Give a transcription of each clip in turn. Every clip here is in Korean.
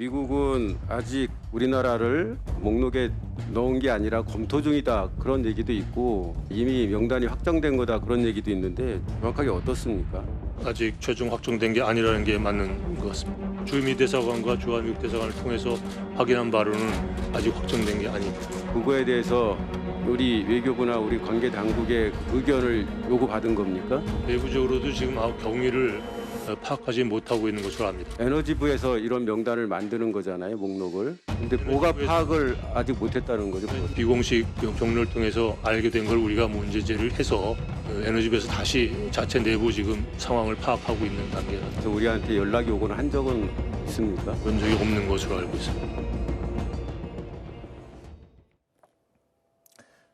미국은 아직 우리나라를 목록에 넣은 게 아니라 검토 중이다 그런 얘기도 있고 이미 명단이 확정된 거다 그런 얘기도 있는데 정확하게 어떻습니까? 아직 최종 확정된 게 아니라는 게 맞는 것 같습니다. 주미 대사관과 주한미국 대사관을 통해서 확인한 바로는 아직 확정된 게 아닙니다. 그거에 대해서 우리 외교부나 우리 관계 당국의 의견을 요구받은 겁니까? 내부적으로도 지금 경위를 파악하지 못하고 있는 것으로 압니다. 에너지부에서 이런 명단을 만드는 거잖아요, 목록을. 근데 뭐가 파악을 아직 못했다는 거죠? 비공식 경로를 통해서 알게 된 걸 우리가 문제제기를 해서 에너지부에서 다시 자체 내부 지금 상황을 파악하고 있는 단계라 그래서 우리한테 연락이 오거나 한 적은 있습니까? 그런 적이 없는 것으로 알고 있습니다.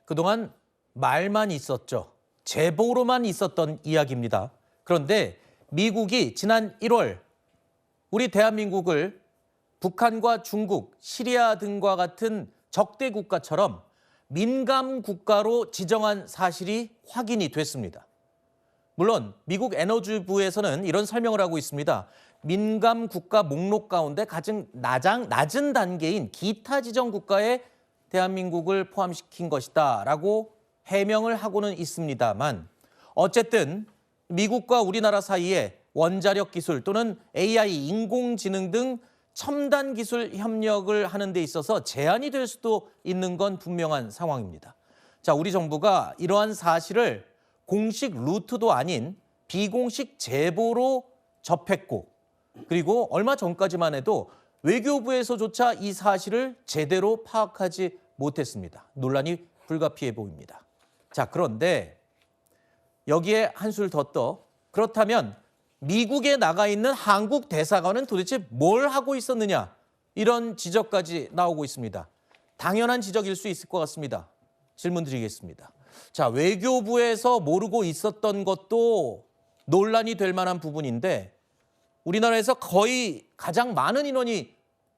그동안 말만 있었죠. 제보로만 있었던 이야기입니다. 그런데 미국이 지난 1월 우리 대한민국을 북한과 중국, 시리아 등과 같은 적대 국가처럼 민감 국가로 지정한 사실이 확인이 됐습니다. 물론 미국 에너지부에서는 이런 설명을 하고 있습니다. 민감 국가 목록 가운데 가장 낮은 단계인 기타 지정 국가에 대한민국을 포함시킨 것이다 라고 해명을 하고는 있습니다만 어쨌든 미국과 우리나라 사이에 원자력 기술 또는 AI, 인공지능 등 첨단 기술 협력을 하는 데 있어서 제한이 될 수도 있는 건 분명한 상황입니다. 자, 우리 정부가 이러한 사실을 공식 루트도 아닌 비공식 제보로 접했고 그리고 얼마 전까지만 해도 외교부에서조차 이 사실을 제대로 파악하지 못했습니다. 논란이 불가피해 보입니다. 자, 그런데 여기에 한술 더 떠 그렇다면 미국에 나가 있는 한국 대사관은 도대체 뭘 하고 있었느냐 이런 지적까지 나오고 있습니다. 당연한 지적일 수 있을 것 같습니다. 질문 드리겠습니다. 자, 외교부에서 모르고 있었던 것도 논란이 될 만한 부분인데 우리나라에서 거의 가장 많은 인원이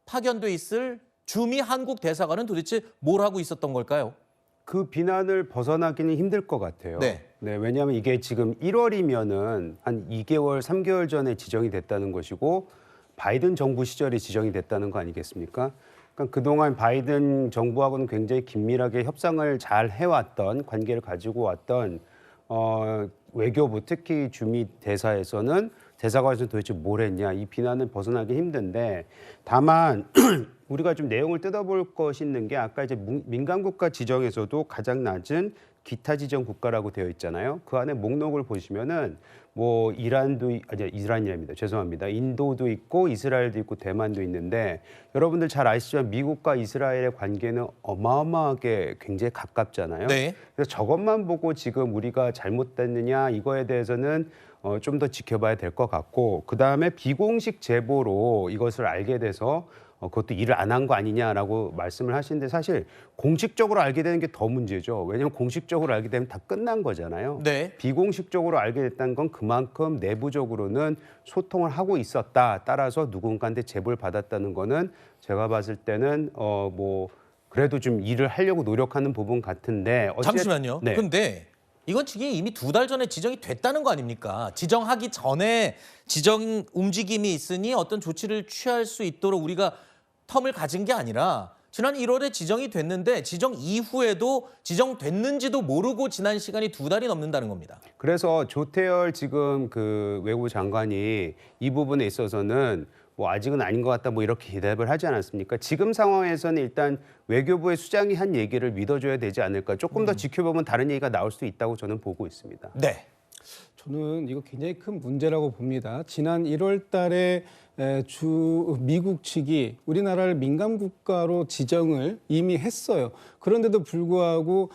파견돼 있을 주미 한국 대사관은 도대체 뭘 하고 있었던 걸까요? 그 비난을 벗어나기는 힘들 것 같아요. 네. 왜냐하면 이게 지금 1월이면은 한 2개월, 3개월 전에 지정이 됐다는 것이고 바이든 정부 시절에 지정이 됐다는 거 아니겠습니까? 그러니까 그동안 바이든 정부하고는 굉장히 긴밀하게 협상을 잘 해왔던 관계를 가지고 왔던 외교부 특히 주미 대사에서는 대사관에서 도대체 뭘 했냐 이 비난을 벗어나기 힘든데 다만 우리가 좀 내용을 뜯어볼 것이 있는 게 아까 이제 민간국가 지정에서도 가장 낮은 기타 지정 국가라고 되어 있잖아요. 그 안에 목록을 보시면은 뭐 이란이랍니다. 죄송합니다. 인도도 있고 이스라엘도 있고 대만도 있는데 여러분들 잘 아시지만 미국과 이스라엘의 관계는 어마어마하게 굉장히 가깝잖아요. 네. 그래서 저것만 보고 지금 우리가 잘못됐느냐 이거에 대해서는 좀 더 지켜봐야 될 것 같고 그다음에 비공식 제보로 이것을 알게 돼서 그것도 일을 안 한 거 아니냐라고 말씀을 하시는데 사실 공식적으로 알게 되는 게 더 문제죠. 왜냐하면 공식적으로 알게 되면 다 끝난 거잖아요. 네. 비공식적으로 알게 됐다는 건 그만큼 내부적으로는 소통을 하고 있었다. 따라서 누군가한테 제보를 받았다는 거는 제가 봤을 때는 그래도 좀 일을 하려고 노력하는 부분 같은데 잠시만요. 네. 근데 이건 지금 이미 2달 전에 지정이 됐다는 거 아닙니까? 지정하기 전에 지정 움직임이 있으니 어떤 조치를 취할 수 있도록 우리가 텀을 가진 게 아니라 지난 1월에 지정이 됐는데 지정 이후에도 지정됐는지도 모르고 지난 시간이 2달이 넘는다는 겁니다. 그래서 조태열 지금 그 외교부 장관이 이 부분에 있어서는 뭐 아직은 아닌 것 같다 뭐 이렇게 대답을 하지 않았습니까? 지금 상황에서는 일단 외교부의 수장이 한 얘기를 믿어줘야 되지 않을까. 조금 더 지켜보면 다른 얘기가 나올 수 있다고 저는 보고 있습니다. 네. 저는 이거 굉장히 큰 문제라고 봅니다. 지난 1월 달에 미국 측이 우리나라를 민감 국가로 지정을 이미 했어요. 그런데도 불구하고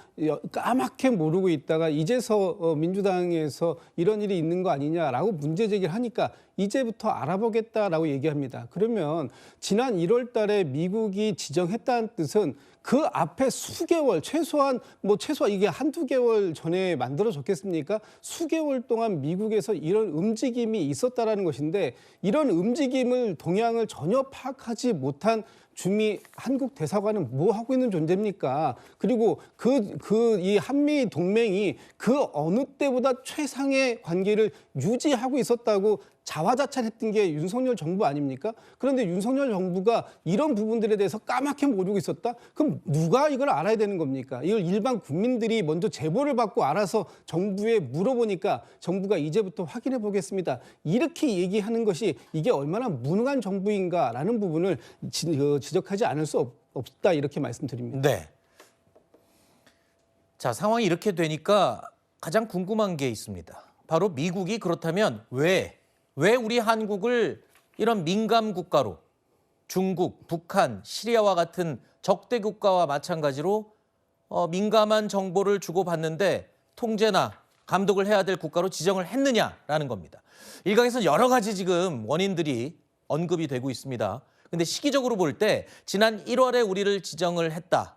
까맣게 모르고 있다가 이제서 민주당에서 이런 일이 있는 거 아니냐라고 문제 제기를 하니까 이제부터 알아보겠다라고 얘기합니다. 그러면 지난 1월 달에 미국이 지정했다는 뜻은 그 앞에 수개월, 최소한 이게 한두 개월 전에 만들어졌겠습니까? 수개월 동안 미국에서 이런 움직임이 있었다라는 것인데 이런 움직임을 동향을 전혀 파악하지 못한 주미 한국 대사관은 뭐 하고 있는 존재입니까? 그리고 이 한미 동맹이 그 어느 때보다 최상의 관계를 유지하고 있었다고 자화자찬했던 게 윤석열 정부 아닙니까? 그런데 윤석열 정부가 이런 부분들에 대해서 까맣게 모르고 있었다? 그럼 누가 이걸 알아야 되는 겁니까? 이걸 일반 국민들이 먼저 제보를 받고 알아서 정부에 물어보니까 정부가 이제부터 확인해 보겠습니다. 이렇게 얘기하는 것이 이게 얼마나 무능한 정부인가라는 부분을 지적하지 않을 수 없다 이렇게 말씀드립니다. 네. 자, 상황이 이렇게 되니까 가장 궁금한 게 있습니다. 바로 미국이 그렇다면 왜 우리 한국을 이런 민감 국가로 중국, 북한, 시리아와 같은 적대 국가와 마찬가지로 민감한 정보를 주고받는데 통제나 감독을 해야 될 국가로 지정을 했느냐라는 겁니다. 일각에서는 여러 가지 지금 원인들이 언급이 되고 있습니다. 근데 시기적으로 볼 때 지난 1월에 우리를 지정을 했다.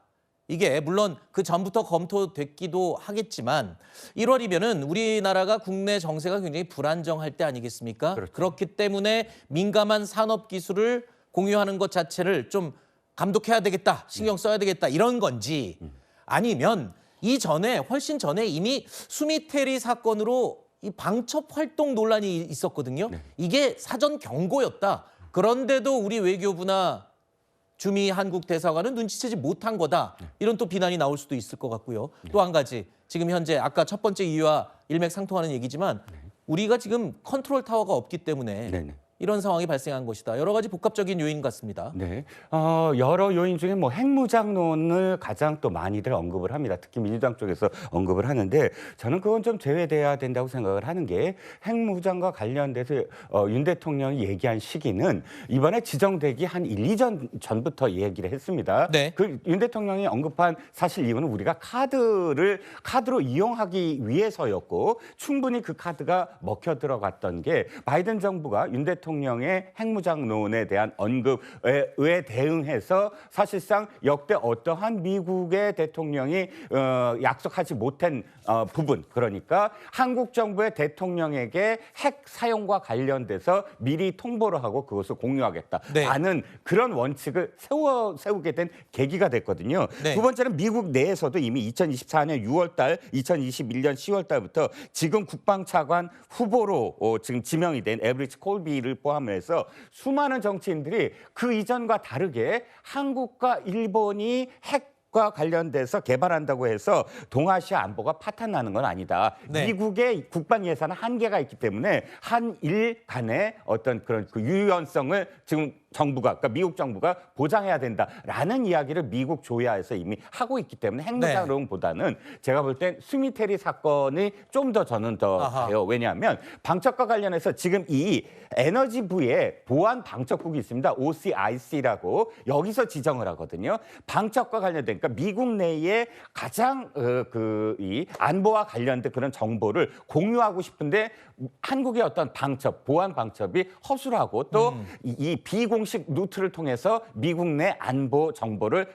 이게 물론 그 전부터 검토됐기도 하겠지만 1월이면은 우리나라가 국내 정세가 굉장히 불안정할 때 아니겠습니까? 그렇죠. 그렇기 때문에 민감한 산업 기술을 공유하는 것 자체를 좀 감독해야 되겠다, 신경 써야 되겠다 이런 건지 아니면 이전에 훨씬 전에 이미 수미테리 사건으로 이 방첩 활동 논란이 있었거든요. 이게 사전 경고였다. 그런데도 우리 외교부나 주미 한국 대사관은 눈치채지 못한 거다. 이런 또 비난이 나올 수도 있을 것 같고요. 또 한 가지 지금 현재 아까 첫 번째 이유와 일맥상통하는 얘기지만 우리가 지금 컨트롤 타워가 없기 때문에 네네. 이런 상황이 발생한 것이다. 여러 가지 복합적인 요인 같습니다. 네, 여러 요인 중에 뭐 핵무장론을 가장 또 많이들 언급을 합니다. 특히 민주당 쪽에서 언급을 하는데 저는 그건 좀 제외돼야 된다고 생각을 하는 게 핵무장과 관련돼서 윤 대통령이 얘기한 시기는 이번에 지정되기 한 1, 2년 전부터 얘기를 했습니다. 네. 그 윤 대통령이 언급한 사실 이유는 우리가 카드로 이용하기 위해서였고 충분히 그 카드가 먹혀 들어갔던 게 바이든 정부가 윤 대통령의 핵무장론에 대한 언급에 대응해서 사실상 역대 어떠한 미국의 대통령이 약속하지 못한 부분, 그러니까 한국 정부의 대통령에게 핵 사용과 관련돼서 미리 통보를 하고 그것을 공유하겠다라는 그런 원칙을 세우게 된 계기가 됐거든요. 네. 두 번째는 미국 내에서도 이미 2024년 6월달, 2021년 10월달부터 지금 국방차관 후보로 지금 지명이 된 에브리치 콜비를 포함해서 수많은 정치인들이 그 이전과 다르게 한국과 일본이 핵과 관련돼서 개발한다고 해서 동아시아 안보가 파탄나는 건 아니다. 네. 미국의 국방 예산은 한계가 있기 때문에 한일 간의 어떤 그런 그 유연성을 지금 그러니까 미국 정부가 보장해야 된다라는 이야기를 미국 조야에서 이미 하고 있기 때문에 핵무장론보다는 제가 볼 땐 수미테리 사건이 좀 더 저는 더 봐요. 왜냐하면 방첩과 관련해서 지금 이 에너지부에 보안 방첩국이 있습니다. OCIC라고 여기서 지정을 하거든요. 방첩과 관련된 그러니까 미국 내에 가장 이 안보와 관련된 그런 정보를 공유하고 싶은데 한국의 어떤 보안 방첩이 허술하고 또 이 비공식 루트를 통해서 미국 내 안보 정보를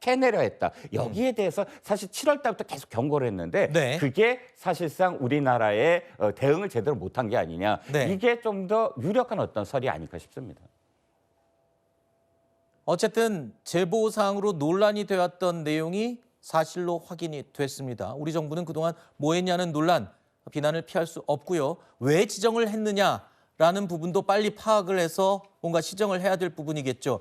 캐내려 했다. 여기에 대해서 사실 7월 달부터 계속 경고를 했는데 그게 사실상 우리나라의 대응을 제대로 못한 게 아니냐. 이게 좀 더 유력한 어떤 설이 아닐까 싶습니다. 어쨌든 제보사항으로 논란이 되었던 내용이 사실로 확인이 됐습니다. 우리 정부는 그동안 뭐 했냐는 논란, 비난을 피할 수 없고요. 왜 지정을 했느냐라는 부분도 빨리 파악을 해서 뭔가 시정을 해야 될 부분이겠죠.